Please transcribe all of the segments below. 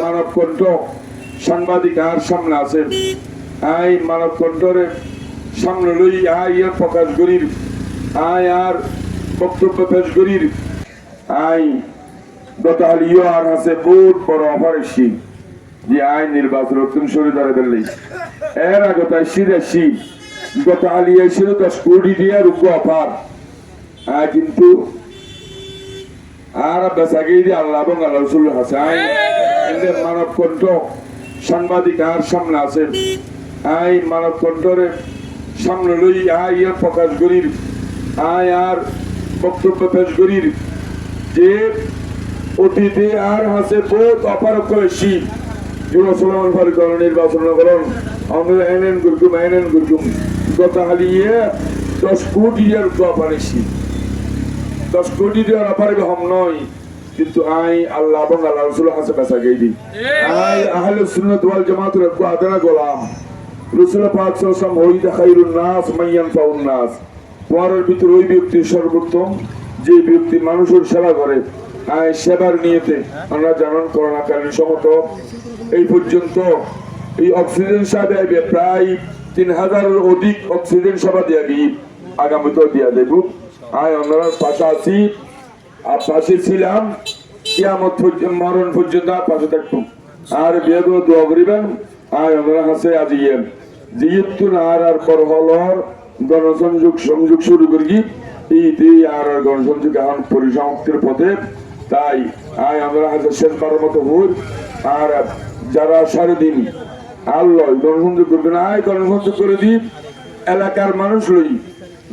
মানব কণ্ঠ সাংবাদিক আর সামনে আছেন আই মানব কণ্ঠরে সামনে লই আই আর প্রকাশ করির আই আর বক্তব্য পেশ করির আই গত হালিও আর আছে বহুত বড় অপারেশি যে আই নির্বাচন তুমি সরে ধরে ফেললি এর আগে তাই সিরেছি গত হালিয়ে ছিল 10 কোটি দিয়ে রূপ অফার কিন্তু আর বেসাগেই দিয়ে আল্লাহ এবং আল্লাহ রসুল হাসান মানব কণ্ঠ সাংবাদিক আর সামনে আছেন আই মানব কণ্ঠরে সামনে লই আই আর প্রকাশ করির আই আর বক্তব্য পেশ করির যে অতীতে আর হাসে বহুত অপারক করে শীত মুসলমান ফরিকরণ নির্বাচন করেন আমরা এনএন গুরগুম গত হালিয়ে 10 কোটি আর অপারে শীত 10 কোটি আর অপারে হম নয় কিন্তু আই আল্লাহ এবং আল্লাহ রসুল হাসে বেসা গেই দিই আই আহলে সুন্নাত ওয়াল জামাতের আদনা গোলাম রসুল পাক সাল্লাল্লাহু আলাইহি ওয়াসাল্লাম হইদা খায়রুন নাস মাইয়ান ফাউন নাস পরের ভিতর ওই ব্যক্তি সর্বোত্তম যে ব্যক্তি মানুষের সেবা করে আই সেবার নিয়তে আমরা জানান করোনাকালীন সমত এই পর্যন্ত এই অক্সিজেন সেবা প্রায় 3000 অধিক অক্সিজেন সেবা দিয়া গিয়ে আগামীতেও দিয়া দেব আই আমরা পাশে আছি আর পাশে ছিলাম কিয়ামত পর্যন্ত মরণ পর্যন্ত পাশে থাকতাম আর বিয়ে দোয়া করিবেন আই আমরা হাসে আজি যেহেতু আর পর হলর গণসংযোগ শুরু করি এই আর গণসংযোগ এখন পরিসমাপ্তির পথে তাই আই আমরা হাসে শেষবারের মতো ভোট আর যারা সারাদিন আল্লাহ গণসংযোগ করবেন আয় গণসংযোগ করে দিই এলাকার মানুষ লই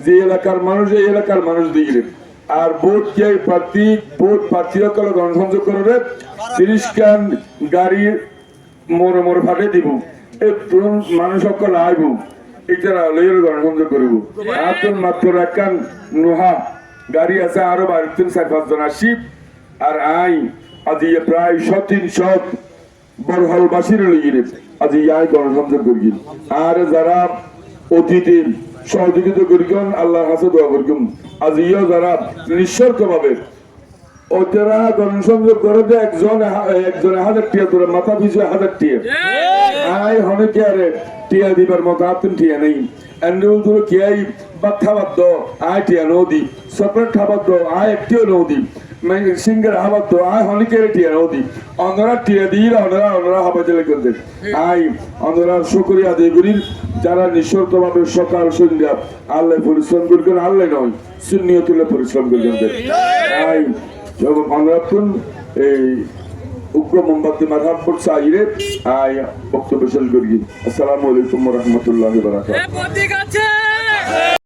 যে এলাকার মানুষ এই এলাকার মানুষ দিয়ে আর ভোট কে প্রার্থী সকল গণসংযোগ করবে 30 খান গাড়ি মোড়ে ফাটে দিব একটু মানুষ সকল আইব এটা লইয়ের গণসংযোগ করব আর মাত্র একখান নোহা গাড়ি আছে আরো 4-5 জন আসি আর আই আজি প্রায় 300 বরহলবাসীর লইয়ে আজি আই গণসংযোগ করি আর যারা অতীতে সহযোগিতা করিবেন আল্লাহর কাছে দোয়া করিবেন আজিও যারা নিঃস্বার্থ ভাবে ওরা গণসংযোগ করে যে একজন 1000 টিয়া তোর মাথা পিছু 1000 টিয়া আই হনে কি আরে টিয়া দিবার মতো আতন টিয়া নেই এন্ডুল দুটো কি আই বাচ্চাবাদ আই টিয়া নদী সপরেট খাবাদ আই একটিও নদী সিঙ্গার হাবাদ আই হনে কি টিয়া নদী অনরা টিয়া দিয়ে অনরা হাবা জেলে করতে আই অনরা শুকরিয়া আদায় করি যারা নিঃশর্ত ভাবে সকাল সন্ধ্যা আল্লাহ পরিশ্রম করবেন আল্লাহ নয় সুন্নিয়তুল্লাহ পরিশ্রম করবেন আই যখন বাংলাপুন এই উগ্র মোমবাতি মাধাবপুর সাইরে আই বক্তব্য শেষ করি আসসালামু আলাইকুম ওয়া রাহমাতুল্লাহি ওয়া বারাকাতুহু